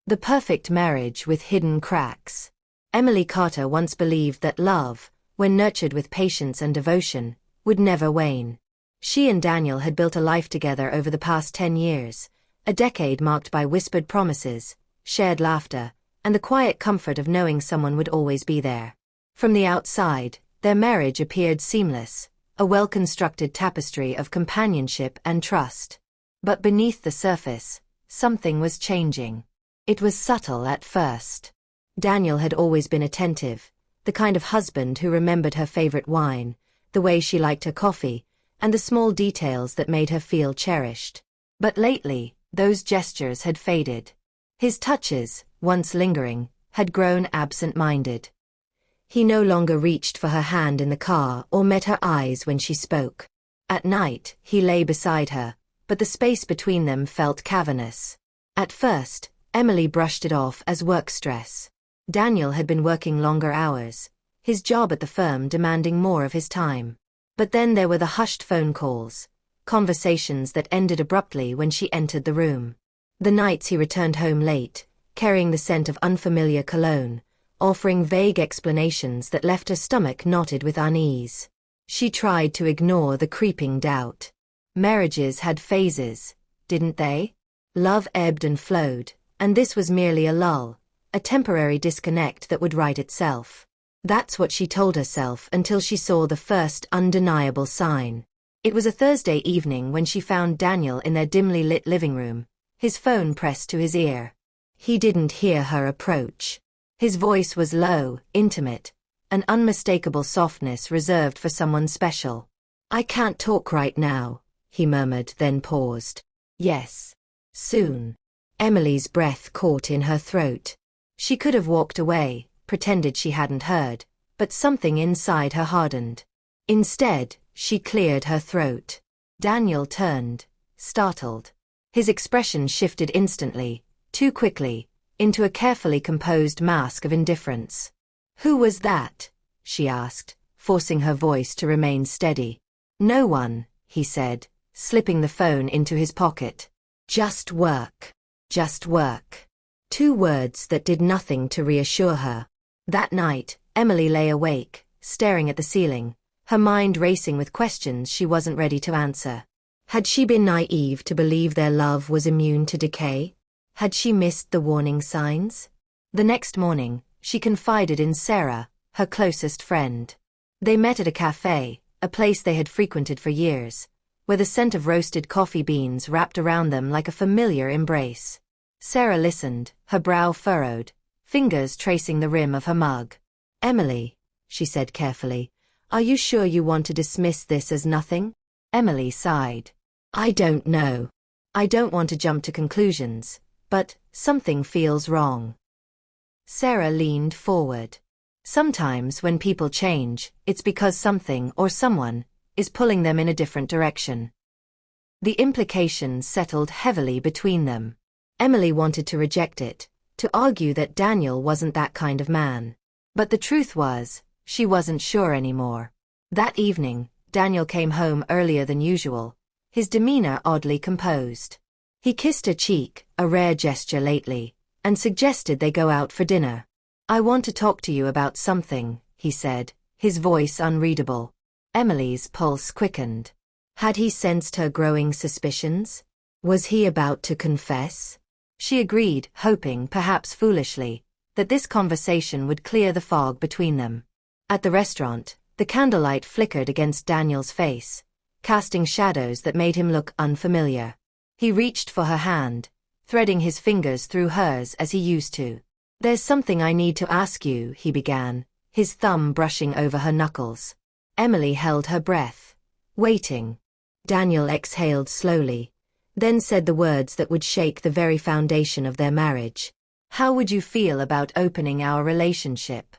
The perfect marriage with hidden cracks. Emily Carter once believed that love, when nurtured with patience and devotion, would never wane. She and Daniel had built a life together over the past 10 years, a decade marked by whispered promises, shared laughter, and the quiet comfort of knowing someone would always be there. From the outside, their marriage appeared seamless, a well-constructed tapestry of companionship and trust. But beneath the surface, something was changing. It was subtle at first. Daniel had always been attentive, the kind of husband who remembered her favorite wine, the way she liked her coffee, and the small details that made her feel cherished. But lately, those gestures had faded. His touches, once lingering, had grown absent-minded. He no longer reached for her hand in the car or met her eyes when she spoke. At night, he lay beside her, but the space between them felt cavernous. At first, Emily brushed it off as work stress. Daniel had been working longer hours, his job at the firm demanding more of his time. But then there were the hushed phone calls, conversations that ended abruptly when she entered the room. The nights he returned home late, carrying the scent of unfamiliar cologne, offering vague explanations that left her stomach knotted with unease. She tried to ignore the creeping doubt. Marriages had phases, didn't they? Love ebbed and flowed, and this was merely a lull, a temporary disconnect that would right itself. That's what she told herself until she saw the first undeniable sign. It was a Thursday evening when she found Daniel in their dimly lit living room, his phone pressed to his ear. He didn't hear her approach. His voice was low, intimate, an unmistakable softness reserved for someone special. "I can't talk right now," he murmured, then paused. "Yes. Soon." Emily's breath caught in her throat. She could have walked away, pretended she hadn't heard, but something inside her hardened. Instead, she cleared her throat. Daniel turned, startled. His expression shifted instantly, too quickly, into a carefully composed mask of indifference. "Who was that?" she asked, forcing her voice to remain steady. "No one," he said, slipping the phone into his pocket. "Just work. Just work." 2 words that did nothing to reassure her. That night, Emily lay awake, staring at the ceiling, her mind racing with questions she wasn't ready to answer. Had she been naive to believe their love was immune to decay? Had she missed the warning signs? The next morning, she confided in Sarah, her closest friend. They met at a cafe, a place they had frequented for years, where the scent of roasted coffee beans wrapped around them like a familiar embrace. Sarah listened, her brow furrowed, fingers tracing the rim of her mug. "Emily," she said carefully, "are you sure you want to dismiss this as nothing?" Emily sighed. "I don't know. I don't want to jump to conclusions, but something feels wrong." Sarah leaned forward. "Sometimes when people change, it's because something or someone is pulling them in a different direction." The implications settled heavily between them. Emily wanted to reject it, to argue that Daniel wasn't that kind of man. But the truth was, she wasn't sure anymore. That evening, Daniel came home earlier than usual, his demeanor oddly composed. He kissed her cheek, a rare gesture lately, and suggested they go out for dinner. "I want to talk to you about something," he said, his voice unreadable. Emily's pulse quickened. Had he sensed her growing suspicions? Was he about to confess? She agreed, hoping, perhaps foolishly, that this conversation would clear the fog between them. At the restaurant, the candlelight flickered against Daniel's face, casting shadows that made him look unfamiliar. He reached for her hand, threading his fingers through hers as he used to. "There's something I need to ask you," he began, his thumb brushing over her knuckles. Emily held her breath, waiting. Daniel exhaled slowly, then said the words that would shake the very foundation of their marriage. "How would you feel about opening our relationship?"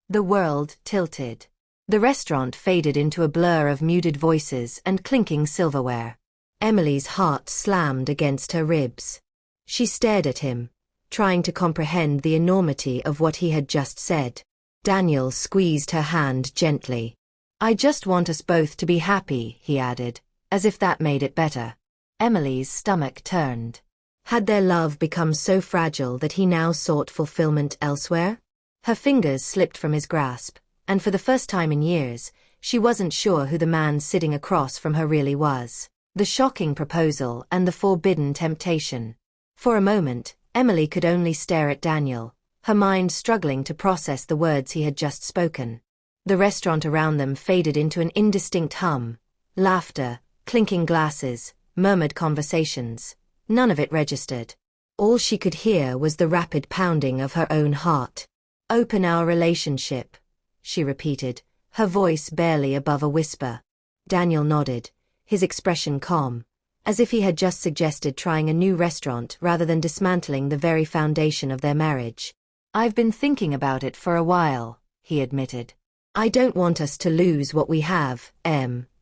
The world tilted. The restaurant faded into a blur of muted voices and clinking silverware. Emily's heart slammed against her ribs. She stared at him, trying to comprehend the enormity of what he had just said. Daniel squeezed her hand gently. "I just want us both to be happy," he added, as if that made it better. Emily's stomach turned. Had their love become so fragile that he now sought fulfillment elsewhere? Her fingers slipped from his grasp, and for the first time in years, she wasn't sure who the man sitting across from her really was. The shocking proposal and the forbidden temptation. For a moment, Emily could only stare at Daniel, her mind struggling to process the words he had just spoken. The restaurant around them faded into an indistinct hum. Laughter, clinking glasses, murmured conversations. None of it registered. All she could hear was the rapid pounding of her own heart. "Open our relationship," she repeated, her voice barely above a whisper. Daniel nodded, his expression calm, as if he had just suggested trying a new restaurant rather than dismantling the very foundation of their marriage. "I've been thinking about it for a while," he admitted. "I don't want us to lose what we have,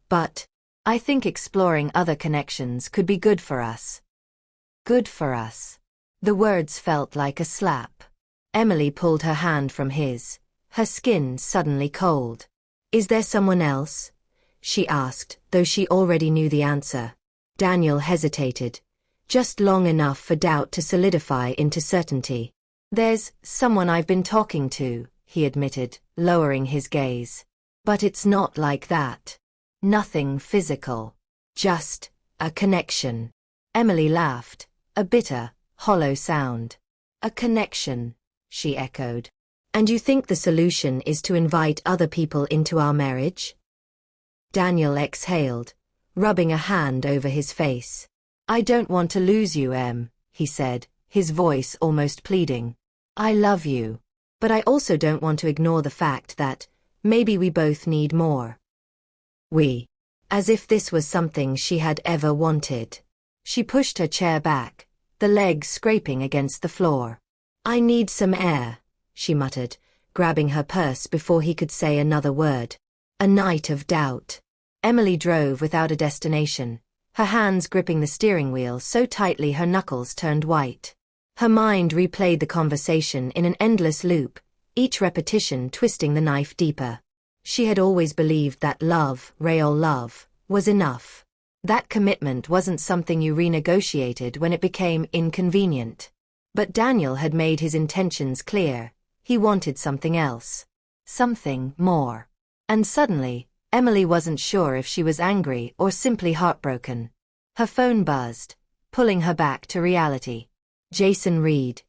but I think exploring other connections could be good for us." Good for us. The words felt like a slap. Emily pulled her hand from his, her skin suddenly cold. "Is there someone else?" she asked, though she already knew the answer. Daniel hesitated, just long enough for doubt to solidify into certainty. "There's someone I've been talking to," he admitted, lowering his gaze. "But it's not like that. Nothing physical. Just a connection." Emily laughed, a bitter, hollow sound. "A connection," she echoed. "And you think the solution is to invite other people into our marriage?" Daniel exhaled, rubbing a hand over his face. "I don't want to lose you, he said, his voice almost pleading. "I love you. But I also don't want to ignore the fact that maybe we both need more." "We." As if this was something she had ever wanted. She pushed her chair back, the legs scraping against the floor. "I need some air," she muttered, grabbing her purse before he could say another word. A night of doubt. Emily drove without a destination, her hands gripping the steering wheel so tightly her knuckles turned white. Her mind replayed the conversation in an endless loop, each repetition twisting the knife deeper. She had always believed that love, real love, was enough. That commitment wasn't something you renegotiated when it became inconvenient. But Daniel had made his intentions clear. He wanted something else. Something more. And suddenly, Emily wasn't sure if she was angry or simply heartbroken. Her phone buzzed, pulling her back to reality. Jason Reed.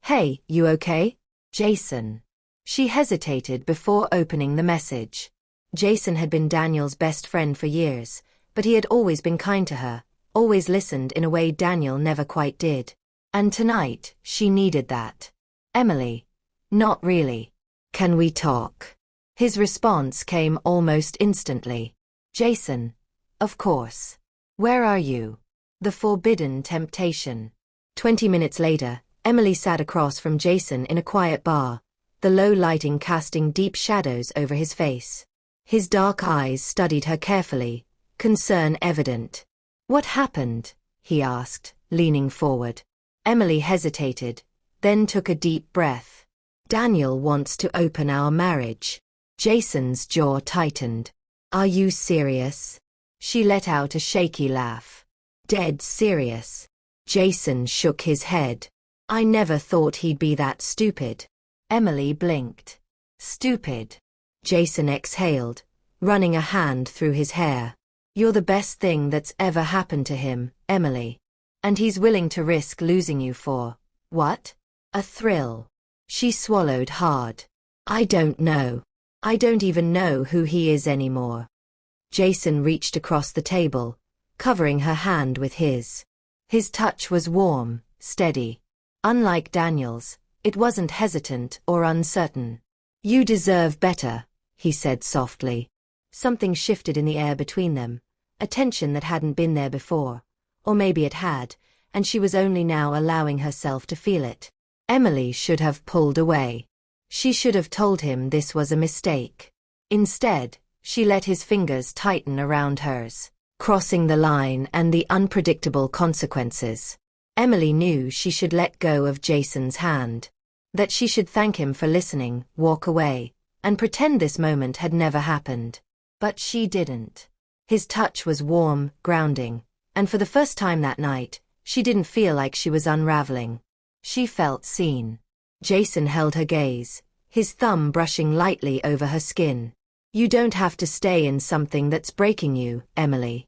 "Hey, you okay?" "Jason." She hesitated before opening the message. Jason had been Daniel's best friend for years, but he had always been kind to her, always listened in a way Daniel never quite did. And tonight, she needed that. "Emily." "Not really." "Can we talk?" His response came almost instantly. "Jason." "Of course. Where are you?" The forbidden temptation. 20 minutes later, Emily sat across from Jason in a quiet bar, the low lighting casting deep shadows over his face. His dark eyes studied her carefully, concern evident. "What happened?" he asked, leaning forward. Emily hesitated, then took a deep breath. "Daniel wants to open our marriage." Jason's jaw tightened. "Are you serious?" She let out a shaky laugh. "Dead serious." Jason shook his head. "I never thought he'd be that stupid." Emily blinked. "Stupid." Jason exhaled, running a hand through his hair. "You're the best thing that's ever happened to him, Emily. And he's willing to risk losing you for, what? A thrill." She swallowed hard. "I don't know. I don't even know who he is anymore." Jason reached across the table, covering her hand with his. His touch was warm, steady. Unlike Daniel's, it wasn't hesitant or uncertain. "You deserve better," he said softly. Something shifted in the air between them, a tension that hadn't been there before. Or maybe it had, and she was only now allowing herself to feel it. Emily should have pulled away. She should have told him this was a mistake. Instead, she let his fingers tighten around hers, crossing the line and the unpredictable consequences. Emily knew she should let go of Jason's hand. That she should thank him for listening, walk away, and pretend this moment had never happened. But she didn't. His touch was warm, grounding, and for the first time that night, She didn't feel like she was unraveling. She felt seen. Jason held her gaze, his thumb brushing lightly over her skin. You don't have to stay in something that's breaking you, Emily.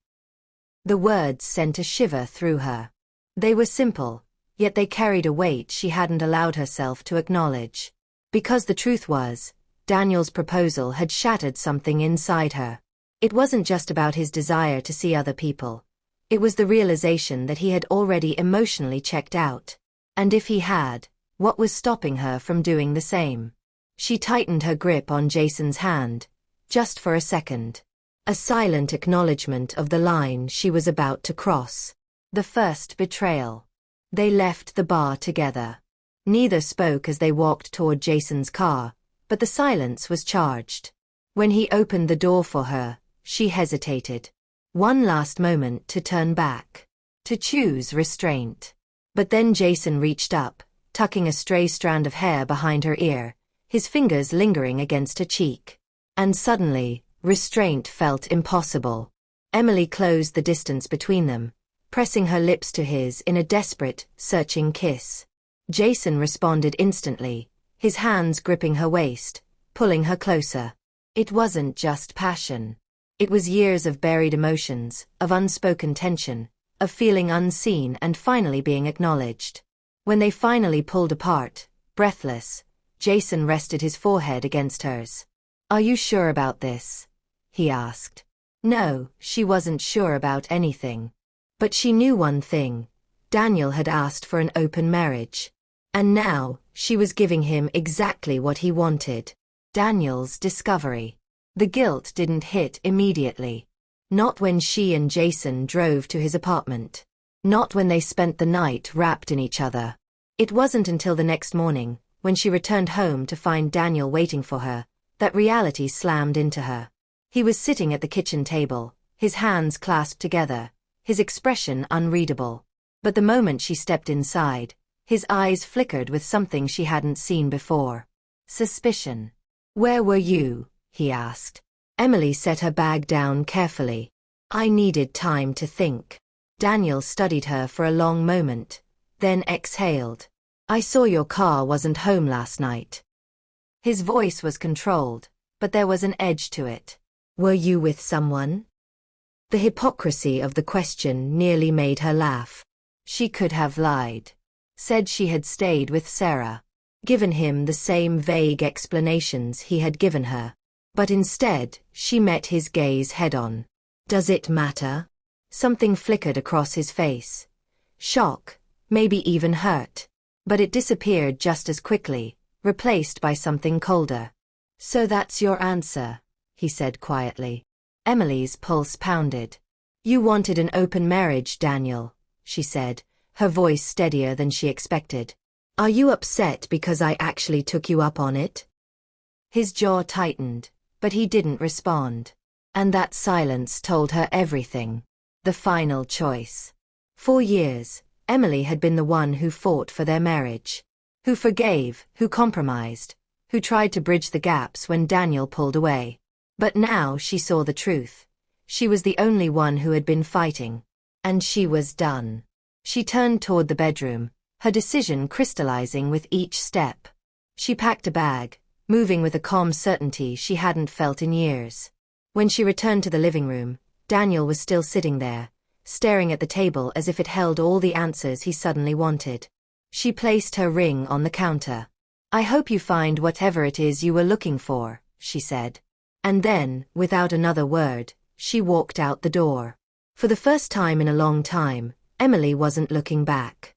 The words sent a shiver through her. They were simple, yet they carried a weight she hadn't allowed herself to acknowledge. Because the truth was, Daniel's proposal had shattered something inside her. It wasn't just about his desire to see other people. It was the realization that he had already emotionally checked out. And if he had, what was stopping her from doing the same? She tightened her grip on Jason's hand, just for a second. A silent acknowledgement of the line she was about to cross. The first betrayal. They left the bar together. Neither spoke as they walked toward Jason's car, but the silence was charged. When he opened the door for her, she hesitated. One last moment to turn back. To choose restraint. But then Jason reached up, tucking a stray strand of hair behind her ear, his fingers lingering against her cheek. And suddenly, restraint felt impossible. Emily closed the distance between them, pressing her lips to his in a desperate, searching kiss. Jason responded instantly, his hands gripping her waist, pulling her closer. It wasn't just passion. It was years of buried emotions, of unspoken tension, of feeling unseen and finally being acknowledged. When they finally pulled apart, breathless, Jason rested his forehead against hers. Are you sure about this? He asked. No, she wasn't sure about anything. But she knew one thing. Daniel had asked for an open marriage. And now, she was giving him exactly what he wanted. Daniel's discovery. The guilt didn't hit immediately. Not when she and Jason drove to his apartment. Not when they spent the night wrapped in each other. It wasn't until the next morning, when she returned home to find Daniel waiting for her, that reality slammed into her. He was sitting at the kitchen table, his hands clasped together, his expression unreadable. But the moment she stepped inside, his eyes flickered with something she hadn't seen before. Suspicion. Where were you? He asked. Emily set her bag down carefully. I needed time to think. Daniel studied her for a long moment, then exhaled. I saw your car wasn't home last night. His voice was controlled, but there was an edge to it. Were you with someone? The hypocrisy of the question nearly made her laugh. She could have lied. Said she had stayed with Sarah. Given him the same vague explanations he had given her. But instead, she met his gaze head-on. Does it matter? Something flickered across his face. Shock, maybe even hurt. But it disappeared just as quickly, replaced by something colder. So that's your answer, he said quietly. Emily's pulse pounded. You wanted an open marriage, Daniel, she said, her voice steadier than she expected. Are you upset because I actually took you up on it? His jaw tightened, but he didn't respond. And that silence told her everything. The final choice. For years, Emily had been the one who fought for their marriage. Who forgave, who compromised, who tried to bridge the gaps when Daniel pulled away. But now she saw the truth. She was the only one who had been fighting. And she was done. She turned toward the bedroom, her decision crystallizing with each step. She packed a bag, moving with a calm certainty she hadn't felt in years. When she returned to the living room, Daniel was still sitting there, staring at the table as if it held all the answers he suddenly wanted. She placed her ring on the counter. I hope you find whatever it is you were looking for, she said. And then, without another word, she walked out the door. For the first time in a long time, Emily wasn't looking back.